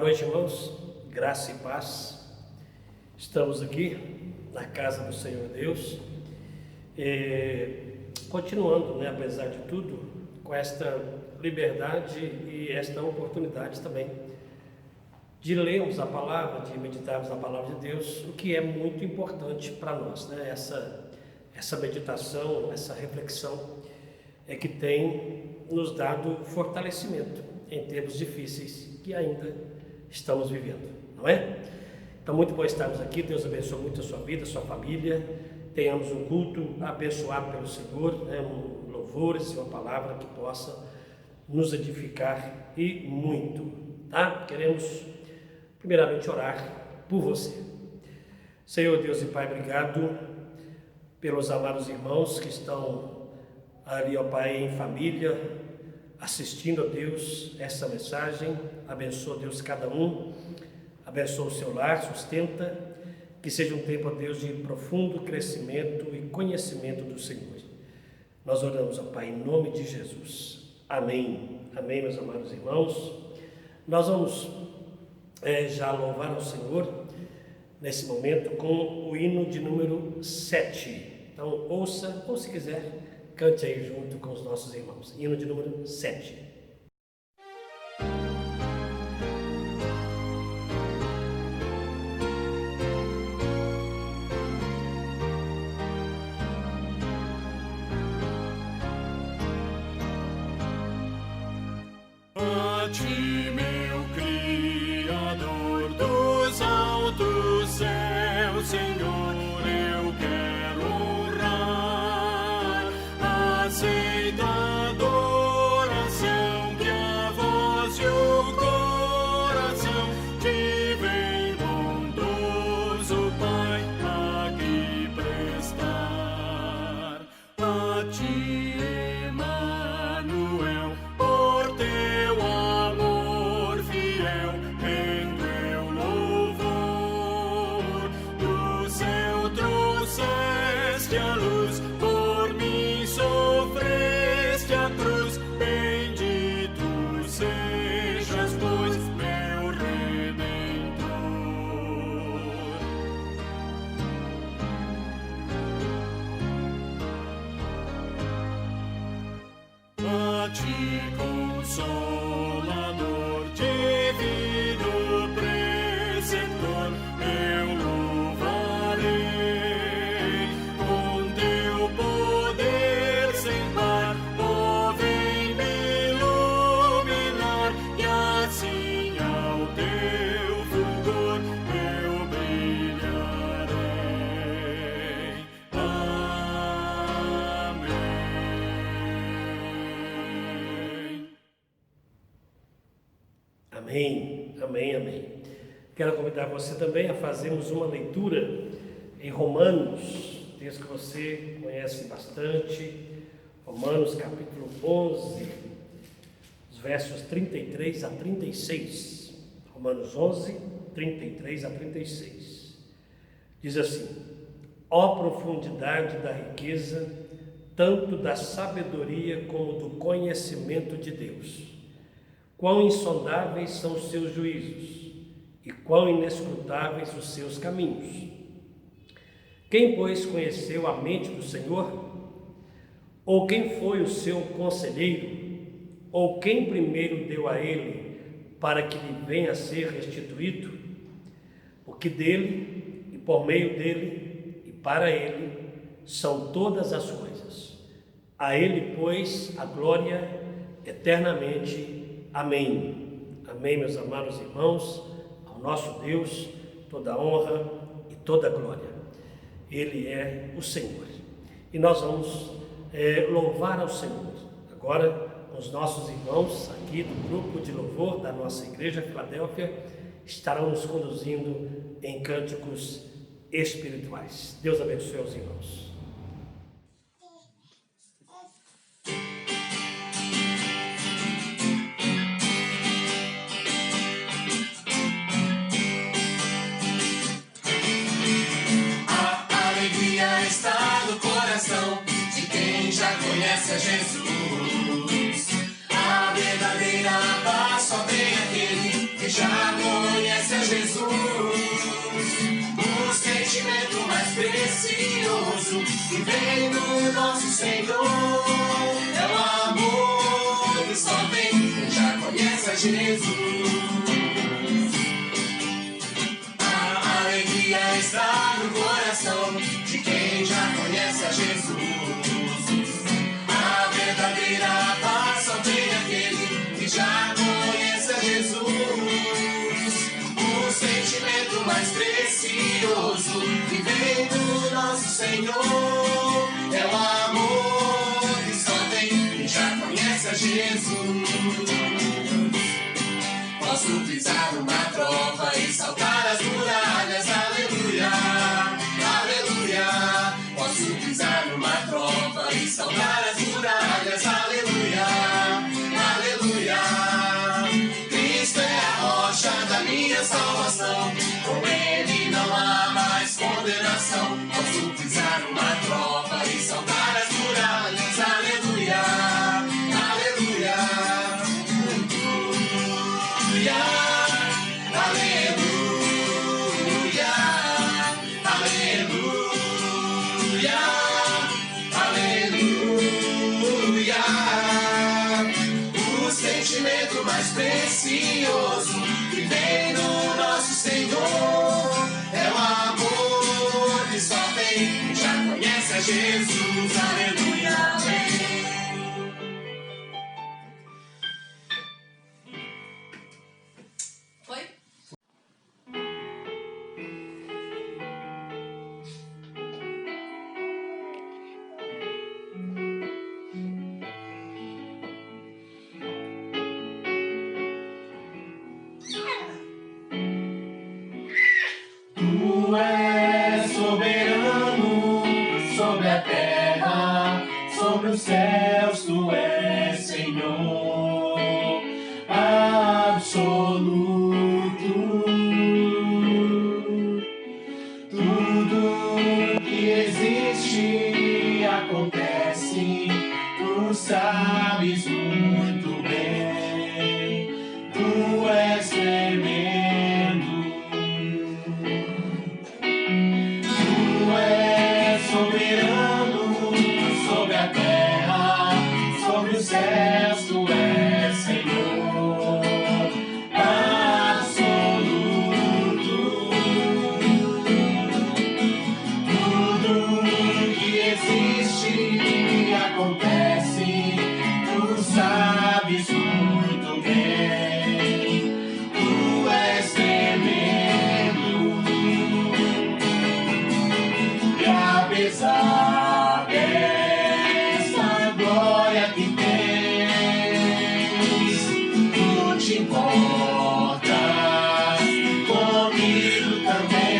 Boa noite, irmãos, graça e paz. Estamos aqui na casa do Senhor Deus, continuando, apesar de tudo, com esta liberdade e esta oportunidade também de lermos a palavra, de meditarmos a palavra de Deus, o que é muito importante para nós, Essa meditação, essa reflexão é que tem nos dado fortalecimento em tempos difíceis que ainda estamos vivendo, não é? Então, muito bom estarmos aqui. Deus abençoe muito a sua vida, a sua família. Tenhamos um culto abençoado pelo Senhor, um louvor e uma palavra que possa nos edificar e muito, tá? Queremos primeiramente orar por você. Senhor Deus e Pai, obrigado pelos amados irmãos que estão ali, ó Pai, em família, assistindo a Deus essa mensagem. Abençoa, Deus, cada um, abençoa o seu lar, sustenta, que seja um tempo, ó Deus, de profundo crescimento e conhecimento do Senhor. Nós oramos, ó Pai, em nome de Jesus. Amém. Amém, meus amados irmãos. Nós vamos já louvar ao Senhor nesse momento com o hino de número 7. Então, ouça, ou se quiser, cante aí junto com os nossos irmãos. Hino de número 7. A ti, meu Criador dos altos céus, Senhor, eu quero honrar. Aceita a adoração que a voz e o coração te vem bondoso, Pai, aqui prestar. A ti, Emanuel, por teu amor fiel, rendo eu louvor. Do céu trouxeste a luz, por mim sofreste a cruz. Bendito sejas, pois, meu Redentor. A ti, Consolador, divino preceptor, eu louvarei. Com teu poder sem par, ó, vem me iluminar, e assim ao teu fulgor eu brilharei. Amém. Amém, amém, amém. Quero convidar você também a fazermos uma leitura em Romanos, texto que você conhece bastante, Romanos capítulo 11, os versos 33 a 36. Romanos 11, 33 a 36. Diz assim: ó profundidade da riqueza, tanto da sabedoria como do conhecimento de Deus! Quão insondáveis são os seus juízos, e quão inescrutáveis os seus caminhos! Quem, pois, conheceu a mente do Senhor? Ou quem foi o seu conselheiro? Ou quem primeiro deu a ele, para que lhe venha a ser restituído? Porque dele, e por meio dele, e para ele, são todas as coisas. A ele, pois, a glória eternamente. Amém. Amém, meus amados irmãos. Ao nosso Deus toda honra e toda glória. Ele é o Senhor. E nós vamos louvar ao Senhor. Agora, os nossos irmãos aqui do grupo de louvor da nossa igreja Filadélfia estarão nos conduzindo em cânticos espirituais. Deus abençoe os irmãos. Está no coração de quem já conhece a Jesus. A verdadeira paz só vem aquele que já conhece a Jesus, o sentimento mais precioso que vem do nosso Senhor é o amor que só tem quem já conhece a Jesus. A alegria está no coração de quem já conhece a Jesus. A verdadeira paz só tem aquele que já conhece a Jesus. O sentimento mais precioso que vem do nosso Senhor é o amor que só tem quem já conhece a Jesus. Posso pisar numa trova e saltar as muralhas, aleluia, aleluia. Posso pisar numa trova e saltar as muralhas, aleluia, aleluia. Cristo é a rocha da minha salvação, com Ele não há mais condenação. Posso pisar numa trova e saltar as muralhas, aleluia, aleluia. Aleluia, aleluia, aleluia, aleluia. O sentimento mais precioso que vem do nosso Senhor é o amor que só tem quem já conhece a Jesus. Aleluia, amém. Tu és soberano sobre a terra, sobre os céus, tu és Senhor absoluto. Tudo que existe acontece, tu sabes muito bem, tu és tremendo. Tu és soberano sobre a terra, sobre os céus, tu és Senhor absoluto. Tudo que existe acontece, tu sabes muito bem, tu és tremendo. E apesar dessa glória que tens, tu te importas comigo também.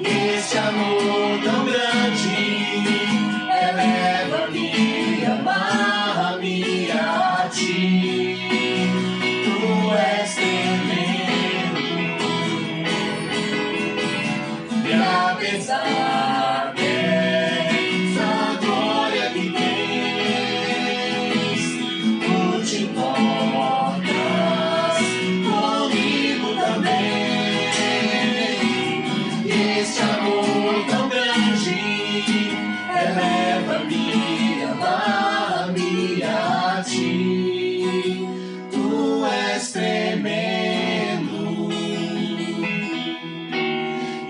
Este amor tão grande eleva-me, amarra-me a ti. Tu és tremendo. E apesar dessa glória que tens, tu te importas comigo também. Este amor tão grande eleva-me, amarra-me a ti. Tu és tremendo.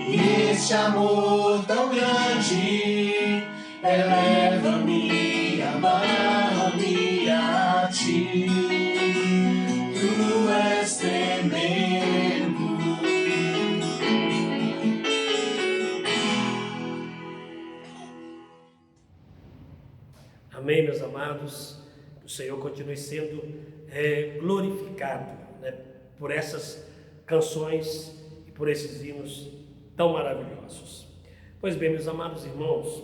Este amor tão grande eleva-me, amarra-me a ti. Tu és tremendo. Amém, meus amados. Que o Senhor continue sendo glorificado, né, por essas canções e por esses hinos tão maravilhosos. Pois bem, meus amados irmãos,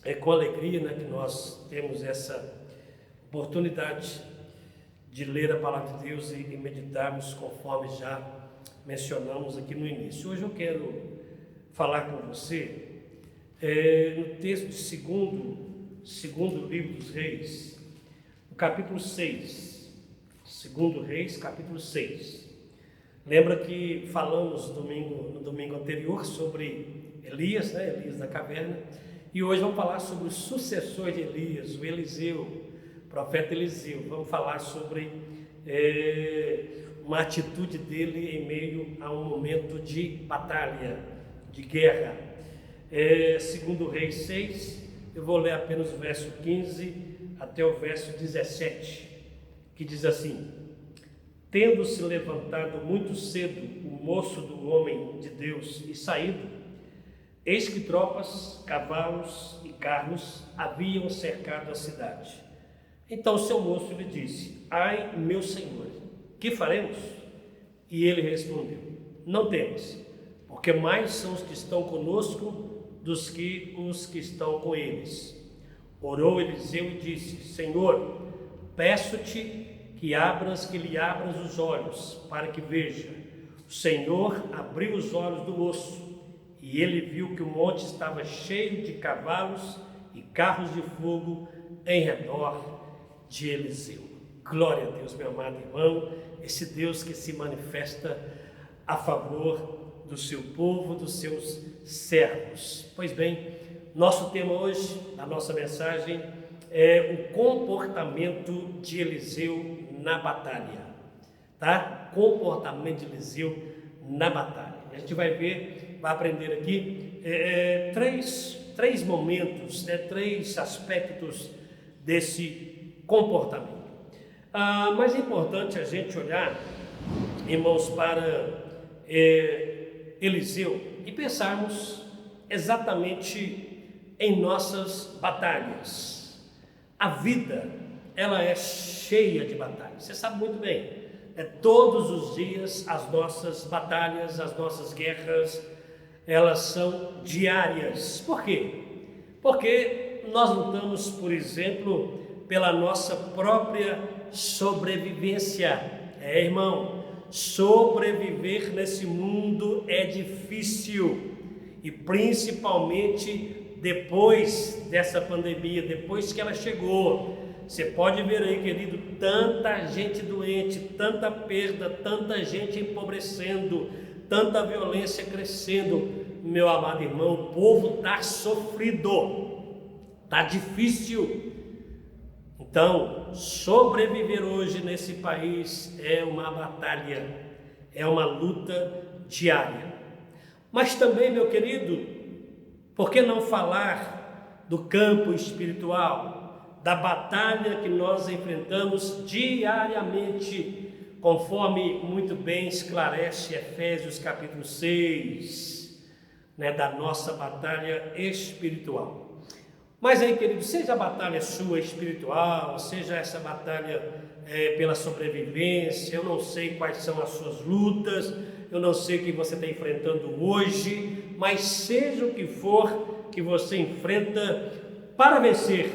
é com alegria, né, que nós temos essa oportunidade de ler a palavra de Deus e meditarmos conforme já mencionamos aqui no início. Hoje eu quero falar com você no texto de segundo livro dos Reis, no capítulo 6, Segundo Reis, capítulo 6. Lembra que falamos no domingo anterior sobre Elias, né? Elias da caverna, e hoje vamos falar sobre o sucessor de Elias, o Eliseu, o profeta Eliseu. Vamos falar sobre uma atitude dele em meio a um momento de batalha, de guerra. Segundo Reis 6, eu vou ler apenas o verso 15 até o verso 17, que diz assim: Tendo se levantado muito cedo o moço do homem de Deus e saído, eis que tropas, cavalos e carros haviam cercado a cidade. Então seu moço lhe disse: Ai, meu senhor, que faremos? E ele respondeu: Não temas, porque mais são os que estão conosco dos que os que estão com eles. Orou Eliseu e disse: Senhor, peço-te que lhe abras os olhos, para que veja. O Senhor abriu os olhos do moço, e ele viu que o monte estava cheio de cavalos e carros de fogo em redor de Eliseu. Glória a Deus, meu amado irmão, esse Deus que se manifesta a favor do seu povo, dos seus servos. Pois bem, nosso tema hoje, a nossa mensagem, é o comportamento de Eliseu na batalha, tá? Comportamento de Eliseu na batalha. A gente vai ver, vai aprender aqui três momentos, três aspectos desse comportamento. Mas é importante a gente olhar, irmãos, para Eliseu e pensarmos exatamente em nossas batalhas. A vida, ela é cheia de batalhas. Você sabe muito bem, todos os dias as nossas batalhas, as nossas guerras, elas são diárias. Por quê? Porque nós lutamos, por exemplo, pela nossa própria sobrevivência. Irmão, sobreviver nesse mundo é difícil, e principalmente depois dessa pandemia, depois que ela chegou. Você pode ver aí, querido, tanta gente doente, tanta perda, tanta gente empobrecendo, tanta violência crescendo. Meu amado irmão, o povo está sofrido, está difícil. Então, sobreviver hoje nesse país é uma batalha, é uma luta diária. Mas também, meu querido, por que não falar do campo espiritual, da batalha que nós enfrentamos diariamente, conforme muito bem esclarece Efésios capítulo 6, da nossa batalha espiritual. Mas aí, querido, seja a batalha sua espiritual, seja essa batalha pela sobrevivência, eu não sei quais são as suas lutas, eu não sei o que você está enfrentando hoje, mas seja o que for que você enfrenta, para vencer,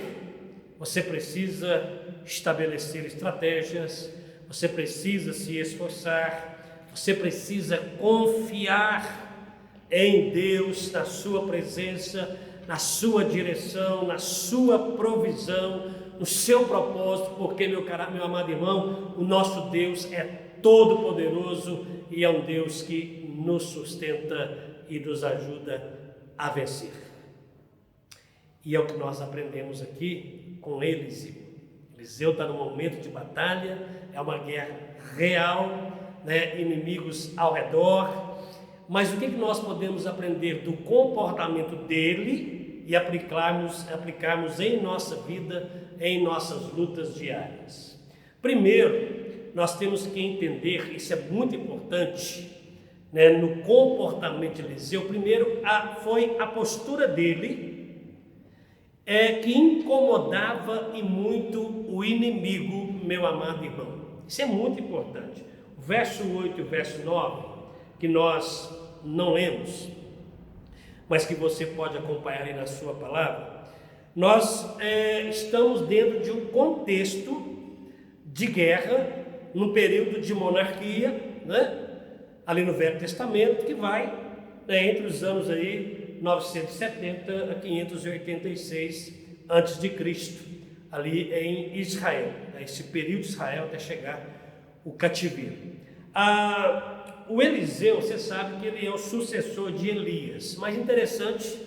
você precisa estabelecer estratégias, você precisa se esforçar, você precisa confiar em Deus, na sua presença, na sua direção, na sua provisão, no seu propósito, porque, meu amado irmão, o nosso Deus é todo-poderoso e é um Deus que nos sustenta e nos ajuda a vencer. E é o que nós aprendemos aqui com Eliseu. Eliseu está num momento de batalha, é uma guerra real, inimigos ao redor. Mas o que nós podemos aprender do comportamento dele e aplicarmos em nossa vida, em nossas lutas diárias? Primeiro, nós temos que entender, isso é muito importante, no comportamento de Eliseu. Primeiro, foi a postura dele que incomodava e muito o inimigo, meu amado irmão. Isso é muito importante. O verso 8 e o verso 9, que nós não lemos, mas que você pode acompanhar aí na sua palavra, nós estamos dentro de um contexto de guerra, no período de monarquia, ali no Velho Testamento, que vai entre os anos aí 970 a 586 a.C., ali em Israel, esse período de Israel até chegar o cativeiro. O Eliseu, você sabe que ele é o sucessor de Elias, mas interessante,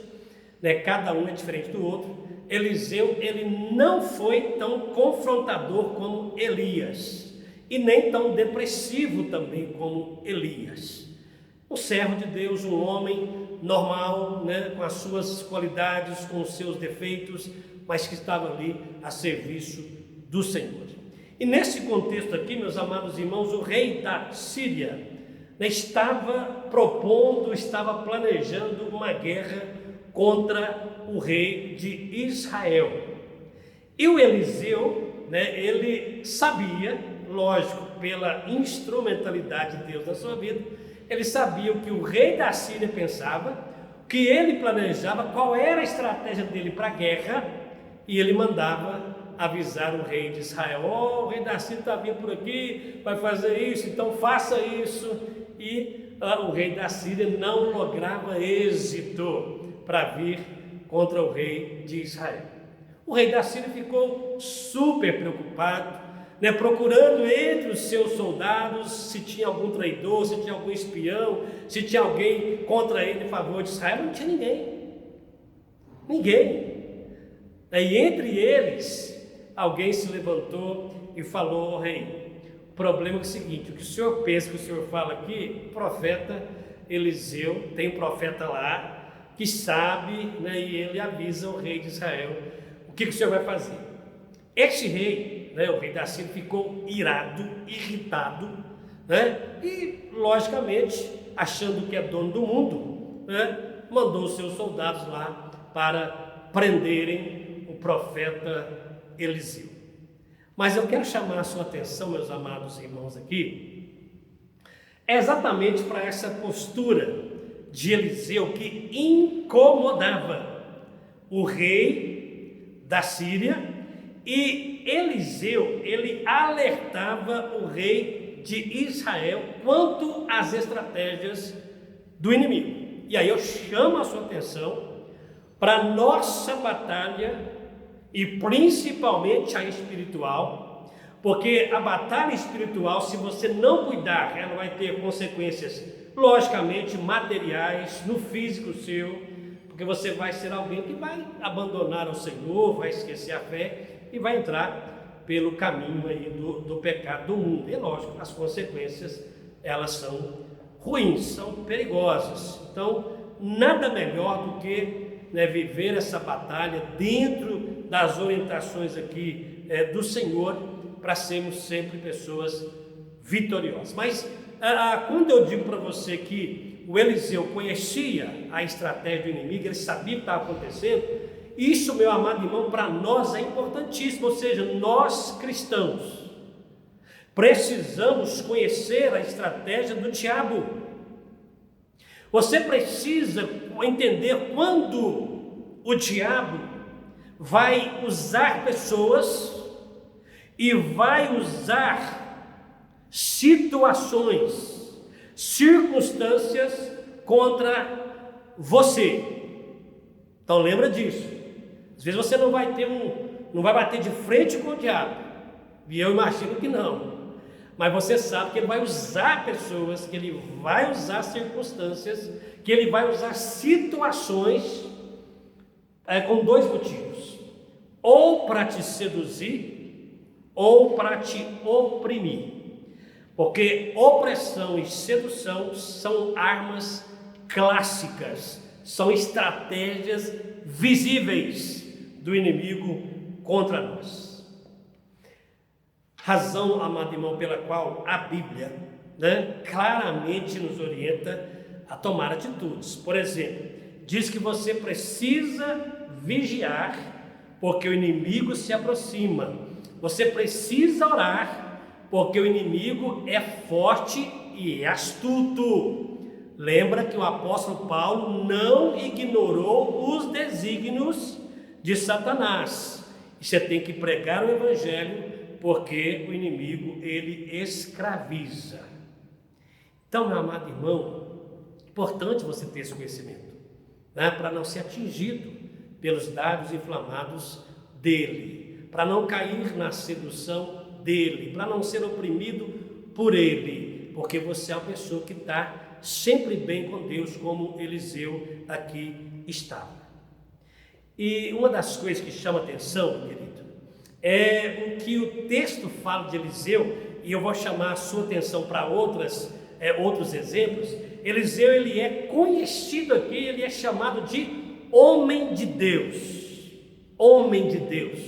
né, cada um é diferente do outro. Eliseu, ele não foi tão confrontador como Elias, e nem tão depressivo também como Elias. Um servo de Deus, um homem normal, né, com as suas qualidades, com os seus defeitos, mas que estava ali a serviço do Senhor. E nesse contexto aqui, meus amados irmãos, o rei da Síria, né, estava propondo, estava planejando uma guerra contra o rei de Israel. E o Eliseu, né, ele sabia, lógico, pela instrumentalidade de Deus na sua vida, ele sabia o que o rei da Síria pensava, o que ele planejava, qual era a estratégia dele para a guerra, e ele mandava avisar o rei de Israel: o rei da Síria está vindo por aqui, vai fazer isso, então faça isso. E o rei da Síria não lograva êxito para vir contra o rei de Israel. O rei da Síria ficou super preocupado, né, procurando entre os seus soldados se tinha algum traidor, se tinha algum espião, se tinha alguém contra ele em favor de Israel. Não tinha ninguém. E entre eles, alguém se levantou e falou: rei, o problema é o seguinte, o que o senhor pensa, que o senhor fala aqui, o profeta Eliseu, tem um profeta lá, que sabe, né, e ele avisa o rei de Israel o que o senhor vai fazer. Esse rei, né, o rei da Síria, ficou irado, irritado, né, e logicamente, achando que é dono do mundo, né, mandou os seus soldados lá para prenderem o profeta Eliseu. Mas eu quero chamar a sua atenção, meus amados irmãos, aqui, exatamente para essa postura de Eliseu que incomodava o rei da Síria, e Eliseu, ele alertava o rei de Israel quanto às estratégias do inimigo. E aí eu chamo a sua atenção para a nossa batalha, e principalmente a espiritual, porque a batalha espiritual, se você não cuidar, ela vai ter consequências, logicamente, materiais, no físico seu, porque você vai ser alguém que vai abandonar o Senhor, vai esquecer a fé e vai entrar pelo caminho aí do pecado do mundo. E lógico, as consequências, elas são ruins, são perigosas. Então, nada melhor do que, né, viver essa batalha dentro das orientações aqui do Senhor, para sermos sempre pessoas vitoriosas. Mas quando eu digo para você que o Eliseu conhecia a estratégia do inimigo, ele sabia o que estava acontecendo, isso, meu amado irmão, para nós é importantíssimo. Ou seja, nós cristãos precisamos conhecer a estratégia do diabo. Você precisa entender quando o diabo vai usar pessoas e vai usar situações, circunstâncias contra você. Então lembra disso. Às vezes você não vai bater de frente com o diabo, e eu imagino que não, mas você sabe que ele vai usar pessoas, que ele vai usar circunstâncias, que ele vai usar situações com dois motivos: ou para te seduzir, ou para te oprimir. Porque opressão e sedução são armas clássicas, são estratégias visíveis do inimigo contra nós. Razão, amado irmão, pela qual a Bíblia, né, claramente nos orienta a tomar atitudes. Por exemplo, diz que você precisa vigiar, porque o inimigo se aproxima. Você precisa orar, porque o inimigo é forte e é astuto. Lembra que o apóstolo Paulo não ignorou os desígnios de Satanás. E você tem que pregar o evangelho, porque o inimigo, ele escraviza. Então, meu amado irmão, é importante você ter esse conhecimento, né, para não ser atingido pelos dardos inflamados dele, para não cair na sedução dele, para não ser oprimido por ele, porque você é uma pessoa que está sempre bem com Deus, como Eliseu aqui estava. E uma das coisas que chama atenção, meu querido, é o que o texto fala de Eliseu, e eu vou chamar a sua atenção para outros exemplos. Eliseu, ele é conhecido aqui, ele é chamado de homem de Deus. Homem de Deus.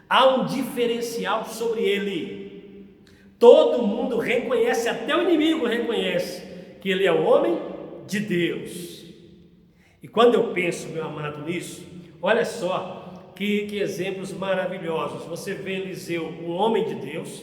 Há um diferencial sobre ele. Todo mundo reconhece, até o inimigo reconhece que ele é um homem de Deus. E quando eu penso, meu amado, nisso, olha só que exemplos maravilhosos. Você vê Eliseu, um homem de Deus,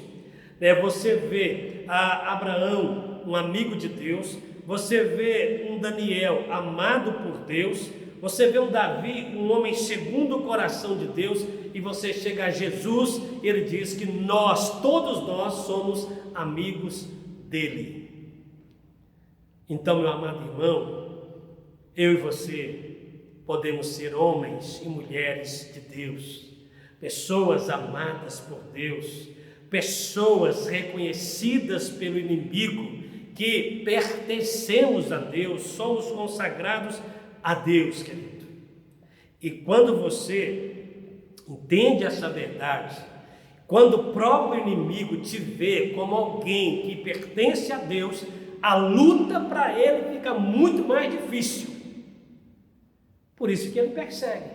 né? Você vê Abraão, um amigo de Deus, você vê um Daniel, amado por Deus, você vê um Davi, um homem segundo o coração de Deus, e você chega a Jesus, e ele diz que todos nós somos amigos dele. Então, meu amado irmão, eu e você podemos ser homens e mulheres de Deus, pessoas amadas por Deus, pessoas reconhecidas pelo inimigo, que pertencemos a Deus, somos consagrados a Deus, querido. E quando você entende essa verdade, quando o próprio inimigo te vê como alguém que pertence a Deus, a luta para ele fica muito mais difícil. Por isso que ele persegue.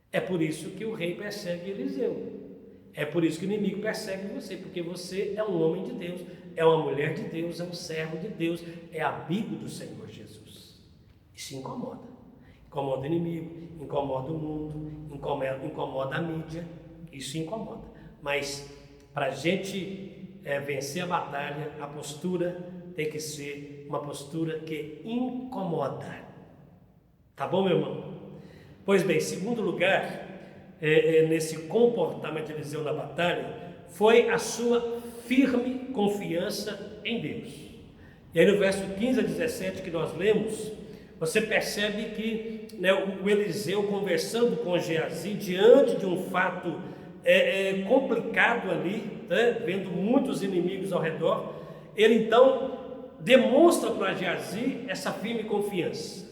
É por isso que o rei persegue Eliseu. É por isso que o inimigo persegue você, porque você é um homem de Deus, é uma mulher de Deus, é um servo de Deus, é amigo do Senhor Jesus. Isso incomoda. Incomoda o inimigo, incomoda o mundo, incomoda a mídia, isso incomoda. Mas para a gente vencer a batalha, a postura tem que ser uma postura que incomoda. Tá bom, meu irmão? Pois bem, segundo lugar, nesse comportamento de Eliseu na batalha, foi a sua firme confiança em Deus. E aí no verso 15 a 17 que nós lemos, você percebe que o Eliseu, conversando com Geazi, diante de um fato complicado ali, vendo muitos inimigos ao redor, ele então demonstra para Geazi essa firme confiança.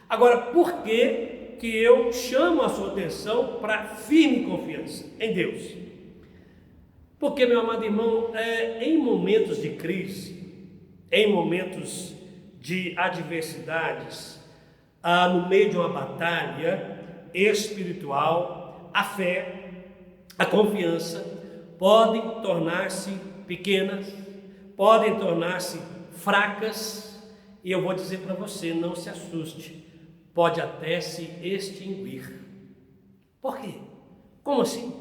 Agora, por que eu chamo a sua atenção para a firme confiança em Deus? Porque, meu amado irmão, em momentos de crise, em momentos de adversidades, no meio de uma batalha espiritual, a fé, a confiança podem tornar-se pequenas, podem tornar-se fracas, e eu vou dizer para você, não se assuste, pode até se extinguir. Por quê? Como assim?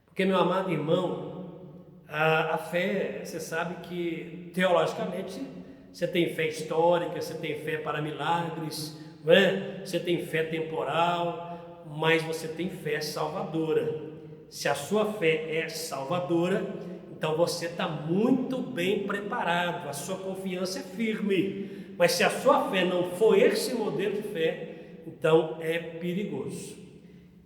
Porque, meu amado irmão, a fé, você sabe que teologicamente você tem fé histórica, você tem fé para milagres, não é? Você tem fé temporal, mas você tem fé salvadora. Se a sua fé é salvadora, então você está muito bem preparado, a sua confiança é firme. Mas se a sua fé não for esse modelo de fé, então é perigoso.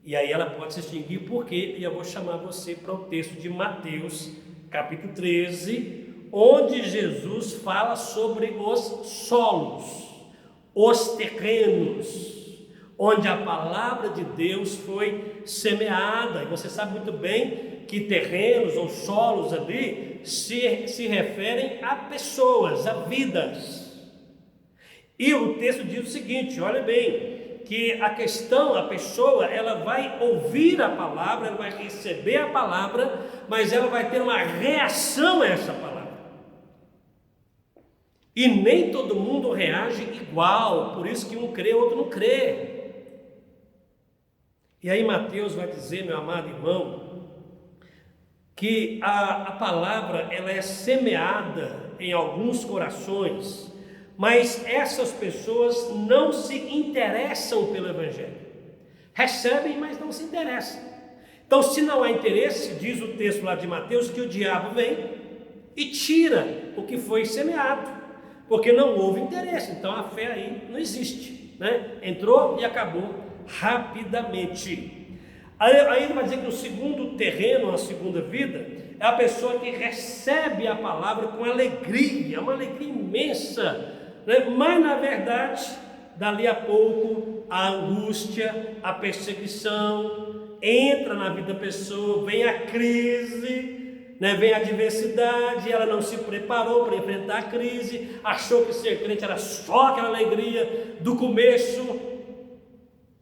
E aí ela pode se extinguir, porque eu vou chamar você para o texto de Mateus, capítulo 13, onde Jesus fala sobre os solos, os terrenos, onde a palavra de Deus foi semeada. E você sabe muito bem que terrenos ou solos ali se referem a pessoas, a vidas. E o texto diz o seguinte, olha bem, que a pessoa, ela vai ouvir a palavra, ela vai receber a palavra, mas ela vai ter uma reação a essa palavra. E nem todo mundo reage igual, por isso que um crê, outro não crê. E aí Mateus vai dizer, meu amado irmão, que a palavra ela é semeada em alguns corações, mas essas pessoas não se interessam pelo Evangelho. Recebem, mas não se interessam. Então, se não há interesse, diz o texto lá de Mateus, que o diabo vem e tira o que foi semeado, porque não houve interesse. Então, a fé aí não existe, né? Entrou e acabou rapidamente. Aí ele vai dizer que o segundo terreno, a segunda vida, é a pessoa que recebe a palavra com alegria, uma alegria imensa, né? Mas na verdade, dali a pouco, a angústia, a perseguição entra na vida da pessoa, vem a crise, né? Vem a adversidade, ela não se preparou para enfrentar a crise, achou que ser crente era só aquela alegria do começo.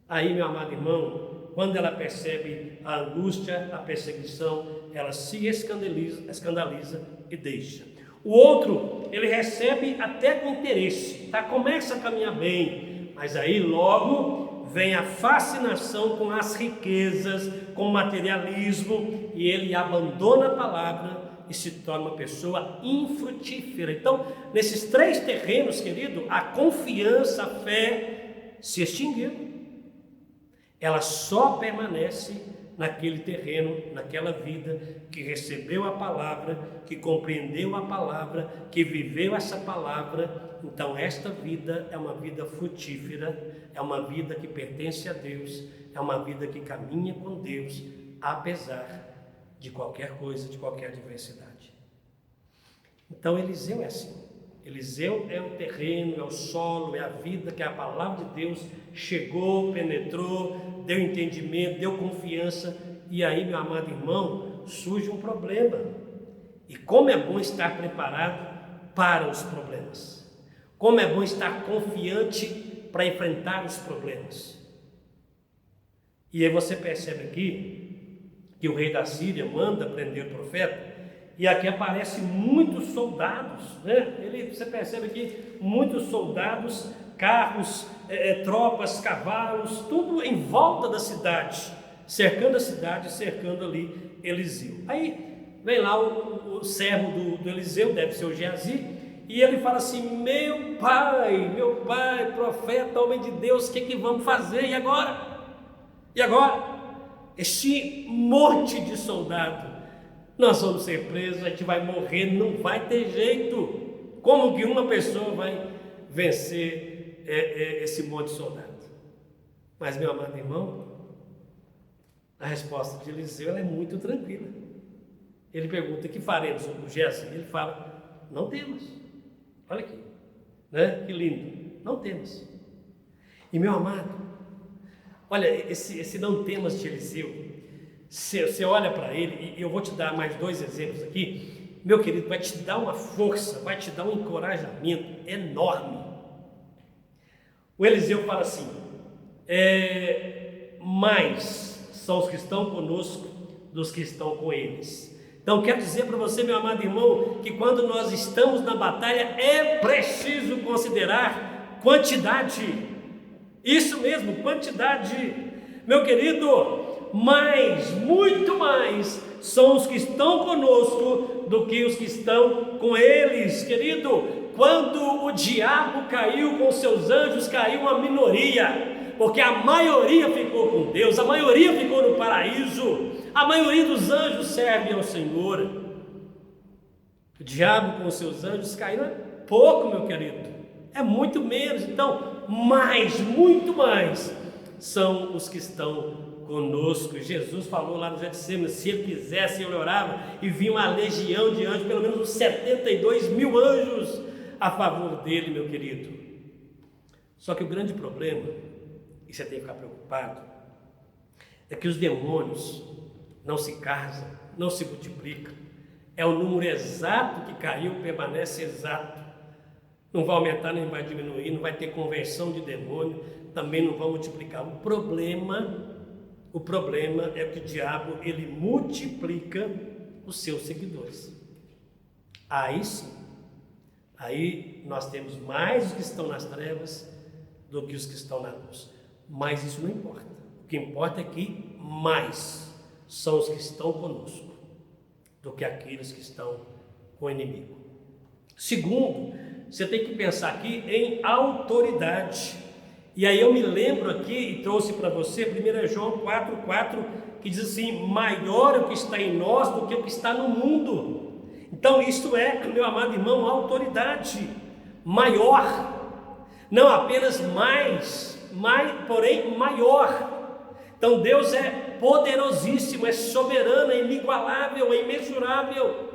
Aí, meu amado irmão, quando ela percebe a angústia, a perseguição, ela se escandaliza e deixa. O outro, ele recebe até com interesse, tá? Começa a caminhar bem, mas aí logo vem a fascinação com as riquezas, com o materialismo, e ele abandona a palavra e se torna uma pessoa infrutífera. Então, nesses três terrenos, querido, a confiança, a fé se extinguiu. Ela só permanece naquele terreno, naquela vida que recebeu a palavra, que compreendeu a palavra, que viveu essa palavra. Então esta vida é uma vida frutífera, é uma vida que pertence a Deus, é uma vida que caminha com Deus, apesar de qualquer coisa, de qualquer adversidade. Então Eliseu é assim. Eliseu é o terreno, é o solo, é a vida que a palavra de Deus chegou, penetrou, deu entendimento, deu confiança. E aí, meu amado irmão, surge um problema. E como é bom estar preparado para os problemas. Como é bom estar confiante para enfrentar os problemas. E aí você percebe aqui que o rei da Síria manda prender o profeta. E aqui aparecem muitos soldados, né? Você percebe aqui muitos soldados, carros, tropas, cavalos, tudo em volta da cidade, cercando a cidade, cercando ali Eliseu. Aí vem lá o servo do Eliseu, deve ser o Geazi, e ele fala assim: meu pai, profeta, homem de Deus, o que vamos fazer? E agora? E agora? Este monte de soldado, nós vamos ser presos, a gente vai morrer, não vai ter jeito. Como que uma pessoa vai vencer esse monte de soldado? Mas, meu amado irmão, a resposta de Eliseu ela é muito tranquila. Ele pergunta: que faremos? O Geazi, ele fala: não temos. Olha aqui, né? Que lindo, não temos. E, meu amado, olha, esse não temos de Eliseu, você olha para ele, e eu vou te dar mais dois exemplos aqui, meu querido, vai te dar uma força, vai te dar um encorajamento enorme. O Eliseu fala assim: mais são os que estão conosco dos que estão com eles. Então quero dizer para você, meu amado irmão, que quando nós estamos na batalha é preciso considerar quantidade. Isso mesmo, quantidade. Meu querido, muito mais são os que estão conosco do que os que estão com eles, querido. Quando o diabo caiu com seus anjos, caiu uma minoria, porque a maioria ficou com Deus, a maioria ficou no paraíso, a maioria dos anjos serve ao Senhor. O diabo com seus anjos caiu, é pouco, meu querido, é muito menos. Então, muito mais são os que estão conosco. Jesus falou lá no Getsemane: se ele quisesse, ele orava e vinha uma legião de anjos, pelo menos uns 72 mil anjos a favor dele, meu querido. Só que o grande problema, e você tem que ficar preocupado, é que os demônios não se casam, não se multiplicam. É o número exato que caiu, permanece exato. Não vai aumentar nem vai diminuir, não vai ter conversão de demônio, também não vai multiplicar. O problema é que o diabo, ele multiplica os seus seguidores. Aí sim, aí nós temos mais os que estão nas trevas do que os que estão na luz. Mas isso não importa. O que importa é que mais são os que estão conosco do que aqueles que estão com o inimigo. Segundo, você tem que pensar aqui em autoridade. E aí eu me lembro aqui e trouxe para você 1 João 4,4, que diz assim: maior é o que está em nós do que o que está no mundo. Então isto é, meu amado irmão, autoridade maior, não apenas mais, porém maior. Então Deus é poderosíssimo, é soberano, é inigualável, é imensurável.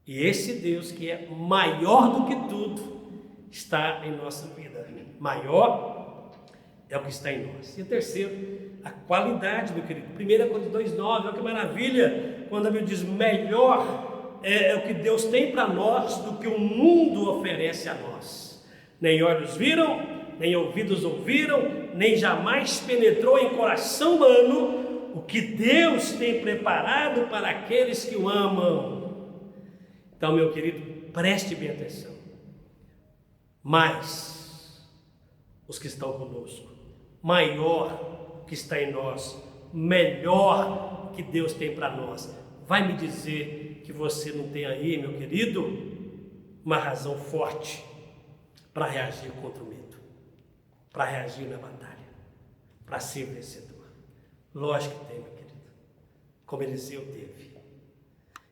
E esse Deus que é maior do que tudo, está em nossa vida. Maior é o que está em nós. E o terceiro, a qualidade, meu querido. 1 Coríntios 2,9, olha que maravilha, quando a Bíblia diz: melhor é o que Deus tem para nós do que o mundo oferece a nós. Nem olhos viram, nem ouvidos ouviram, nem jamais penetrou em coração humano o que Deus tem preparado para aqueles que o amam. Então, meu querido, preste bem atenção. Mas os que estão conosco, maior que está em nós, melhor que Deus tem para nós. Vai me dizer que você não tem aí, meu querido, uma razão forte para reagir contra o medo, para reagir na batalha, para ser vencedor? Lógico que tem, meu querido, como Eliseu teve.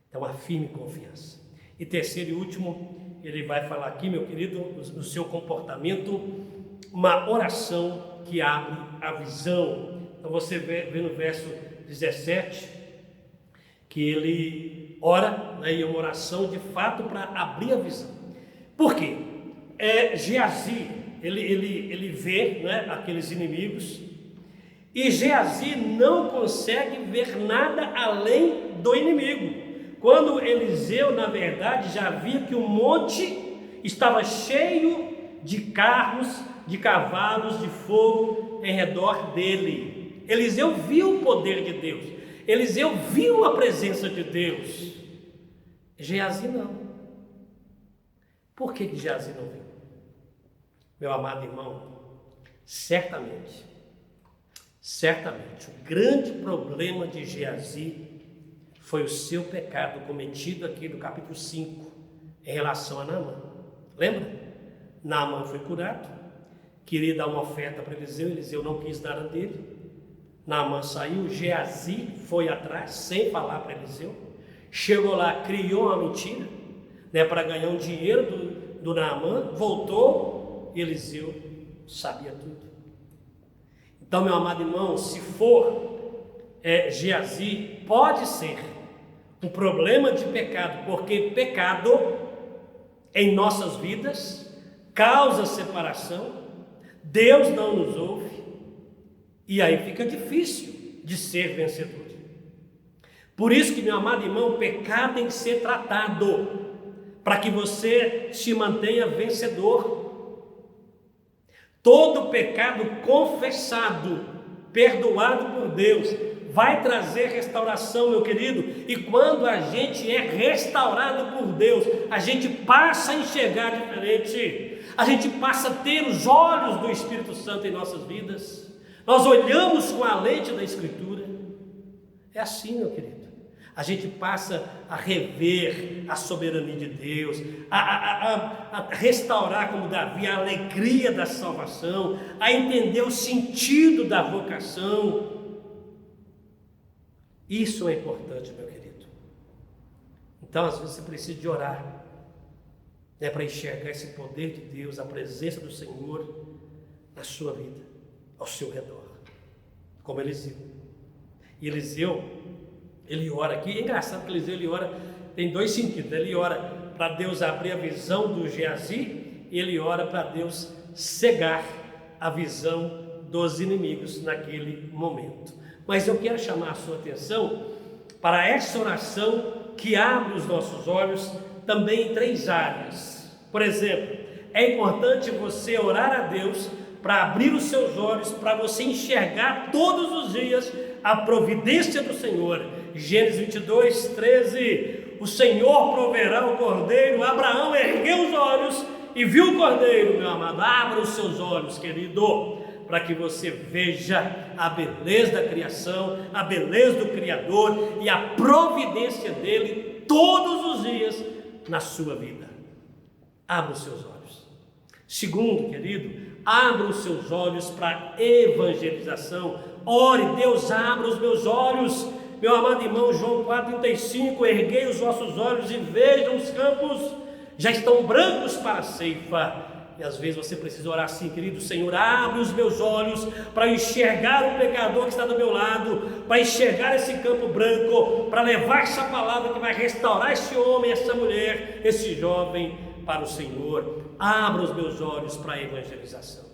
Então, a firme confiança. E terceiro e último, ele vai falar aqui, meu querido, no seu comportamento, uma oração que abre a visão. Então você vê no verso 17, que ele ora, né, e uma oração de fato para abrir a visão. Por quê? Geazi, ele vê, né, aqueles inimigos, e Geazi não consegue ver nada além do inimigo. Quando Eliseu, na verdade, já via que o monte estava cheio de carros, de cavalos, de fogo em redor dele. Eliseu viu o poder de Deus, Eliseu viu a presença de Deus. Geazi não. Por que Geazi não viu? Meu amado irmão, certamente, o grande problema de Geazi foi o seu pecado cometido aqui no capítulo 5, em relação a Naamã. Lembra? Naamã foi curado, queria dar uma oferta para Eliseu, Eliseu não quis dar a dele. Naamã saiu, Geazi foi atrás, sem falar para Eliseu, chegou lá, criou uma mentira, né, para ganhar um dinheiro do Naamã, voltou, e Eliseu sabia tudo. Então, meu amado irmão, se for Geazi, pode ser um problema de pecado, porque pecado em nossas vidas causa separação, Deus não nos ouve, e aí fica difícil de ser vencedor. Por isso que, meu amado irmão, o pecado tem que ser tratado, para que você se mantenha vencedor. Todo pecado confessado, perdoado por Deus, vai trazer restauração, meu querido. E quando a gente é restaurado por Deus, a gente passa a enxergar diferente, a gente passa a ter os olhos do Espírito Santo em nossas vidas, nós olhamos com a lente da Escritura. É assim, meu querido, a gente passa a rever a soberania de Deus, a restaurar, como Davi, a alegria da salvação, a entender o sentido da vocação. Isso é importante, meu querido. Então, às vezes você precisa de orar, né, para enxergar esse poder de Deus, a presença do Senhor na sua vida, ao seu redor, como Eliseu. E Eliseu, ele ora aqui, é engraçado que Eliseu, ele ora, tem dois sentidos, ele ora para Deus abrir a visão do Geazi, e ele ora para Deus cegar a visão dos inimigos naquele momento. Mas eu quero chamar a sua atenção para essa oração que abre os nossos olhos também em três áreas. Por exemplo, é importante você orar a Deus para abrir os seus olhos, para você enxergar todos os dias a providência do Senhor. Gênesis 22, 13, o Senhor proverá o cordeiro. Abraão ergueu os olhos e viu o cordeiro, meu amado. Abra os seus olhos, querido, para que você veja a beleza da criação, a beleza do Criador e a providência dele todos os dias na sua vida. Abra os seus olhos. Segundo, querido, abra os seus olhos para evangelização. Ore, Deus, abra os meus olhos. Meu amado irmão, João 4,35, erguei os vossos olhos e vejam os campos, já estão brancos para a ceifa. E às vezes você precisa orar assim, querido: Senhor, abre os meus olhos para enxergar o pecador que está do meu lado, para enxergar esse campo branco, para levar essa palavra que vai restaurar esse homem, essa mulher, esse jovem para o Senhor. Abra os meus olhos para a evangelização.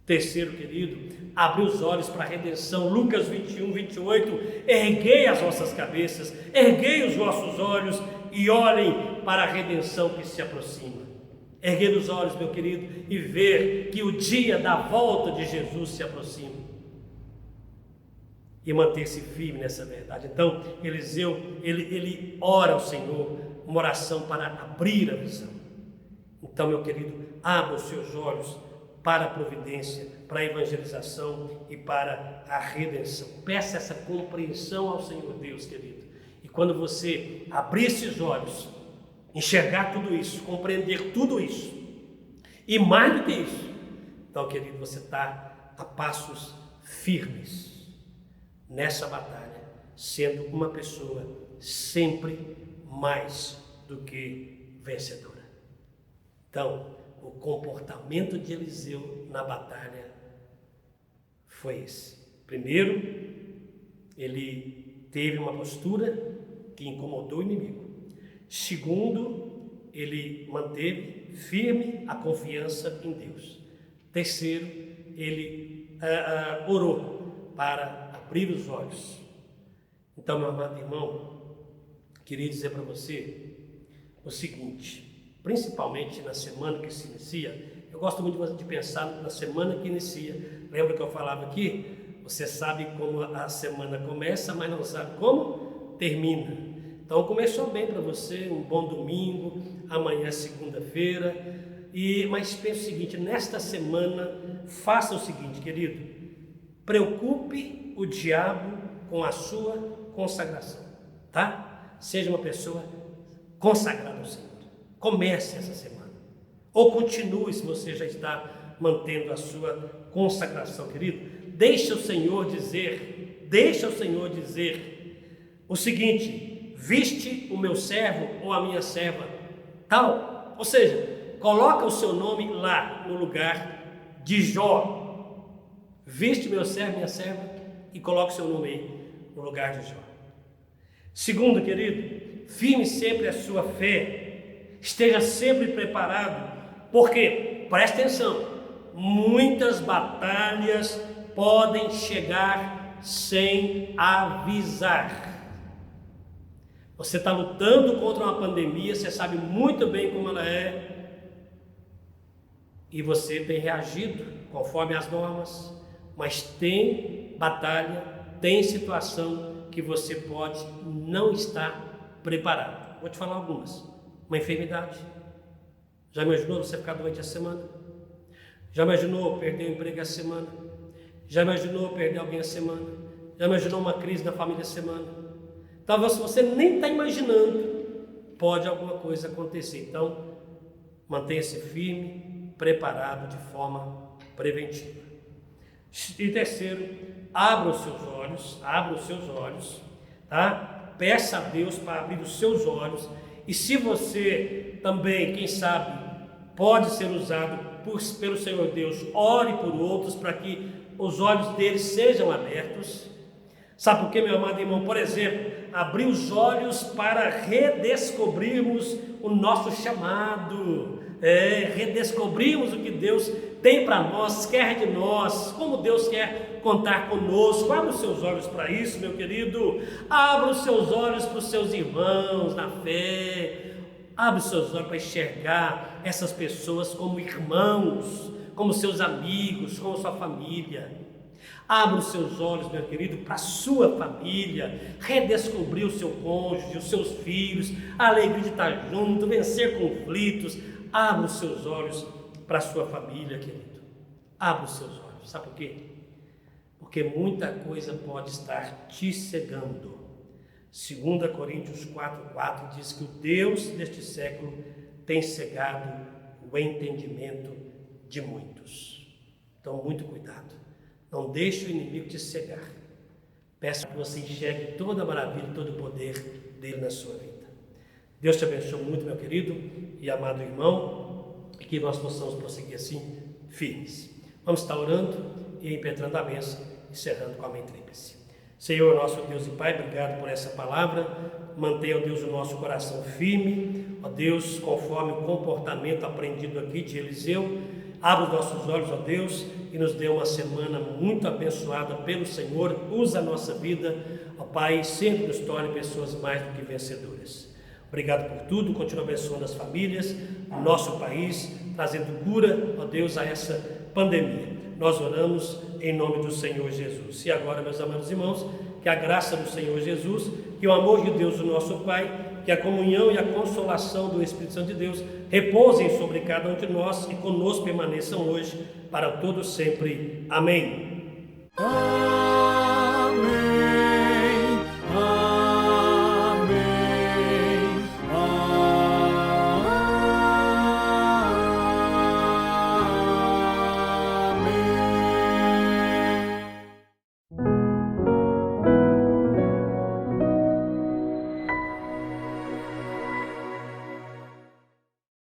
Terceiro, querido, abre os olhos para a redenção. Lucas 21, 28, erguei as vossas cabeças, erguei os vossos olhos e olhem para a redenção que se aproxima. Erguer os olhos, meu querido, e ver que o dia da volta de Jesus se aproxima. E manter-se firme nessa verdade. Então, Eliseu, ele ora ao Senhor, uma oração para abrir a visão. Então, meu querido, abra os seus olhos para a providência, para a evangelização e para a redenção. Peça essa compreensão ao Senhor Deus, querido. E quando você abrir esses olhos, enxergar tudo isso, compreender tudo isso, e mais do que isso, então, querido, você está a passos firmes nessa batalha, sendo uma pessoa sempre mais do que vencedora. Então, o comportamento de Eliseu na batalha foi esse. Primeiro, ele teve uma postura que incomodou o inimigo. Segundo, ele manteve firme a confiança em Deus. Terceiro, ele orou para abrir os olhos. Então, meu amado irmão, queria dizer para você o seguinte: principalmente na semana que se inicia, eu gosto muito de pensar na semana que inicia. Lembra que eu falava aqui? Você sabe como a semana começa, mas não sabe como termina. Então começou bem para você, um bom domingo, amanhã é segunda-feira, mas pense o seguinte: nesta semana, faça o seguinte, querido: preocupe o diabo com a sua consagração, tá? Seja uma pessoa consagrada ao Senhor. Comece essa semana, ou continue se você já está mantendo a sua consagração, querido. Deixa o Senhor dizer o seguinte: viste o meu servo ou a minha serva tal, ou seja, coloca o seu nome lá no lugar de Jó. Viste meu servo, minha serva, e coloca o seu nome aí no lugar de Jó. Segundo, querido, firme sempre a sua fé, esteja sempre preparado, porque, presta atenção, muitas batalhas podem chegar sem avisar. Você está lutando contra uma pandemia, você sabe muito bem como ela é, e você tem reagido conforme as normas, mas tem batalha, tem situação que você pode não estar preparado. Vou te falar algumas. Uma enfermidade. Já imaginou você ficar doente a semana? Já imaginou perder o emprego a semana? Já imaginou perder alguém a semana? Já imaginou uma crise na família a semana? Talvez você nem está imaginando, pode alguma coisa acontecer. Então, mantenha-se firme, preparado de forma preventiva. E terceiro, abra os seus olhos, tá? Peça a Deus para abrir os seus olhos. E se você também, quem sabe, pode ser usado pelo Senhor Deus, ore por outros para que os olhos deles sejam abertos. Sabe por quê, meu amado irmão? Por exemplo, abrir os olhos para redescobrirmos o nosso chamado, redescobrirmos o que Deus tem para nós, quer de nós, como Deus quer contar conosco. Abra os seus olhos para isso, meu querido. Abra os seus olhos para os seus irmãos na fé. Abra os seus olhos para enxergar essas pessoas como irmãos, como seus amigos, como sua família. Abra os seus olhos, meu querido, para a sua família, redescobrir o seu cônjuge, os seus filhos, a alegria de estar junto, vencer conflitos. Abra os seus olhos para a sua família, querido. Abra os seus olhos. Sabe por quê? Porque muita coisa pode estar te cegando. 2 Coríntios 4,4 diz que o Deus deste século tem cegado o entendimento de muitos. Então, muito cuidado. Não deixe o inimigo te cegar. Peço que você enxergue toda a maravilha, todo o poder dele na sua vida. Deus te abençoe muito, meu querido e amado irmão. e que nós possamos prosseguir assim, firmes. Vamos estar orando e impetrando a bênção, encerrando com a amém tríplice. Senhor, nosso Deus e Pai, obrigado por essa palavra. Mantenha, ó Deus, o nosso coração firme, ó Deus, conforme o comportamento aprendido aqui de Eliseu. Abra os nossos olhos, ó Deus, e nos dê uma semana muito abençoada pelo Senhor. Usa a nossa vida, ó Pai, e sempre nos torne pessoas mais do que vencedoras. Obrigado por tudo, continua abençoando as famílias, o nosso país, trazendo cura, ó Deus, a essa pandemia. Nós oramos em nome do Senhor Jesus. E agora, meus amados irmãos, que a graça do Senhor Jesus, que o amor de Deus, o nosso Pai, que a comunhão e a consolação do Espírito Santo de Deus repousem sobre cada um de nós e conosco permaneçam hoje, para todos sempre. Amém.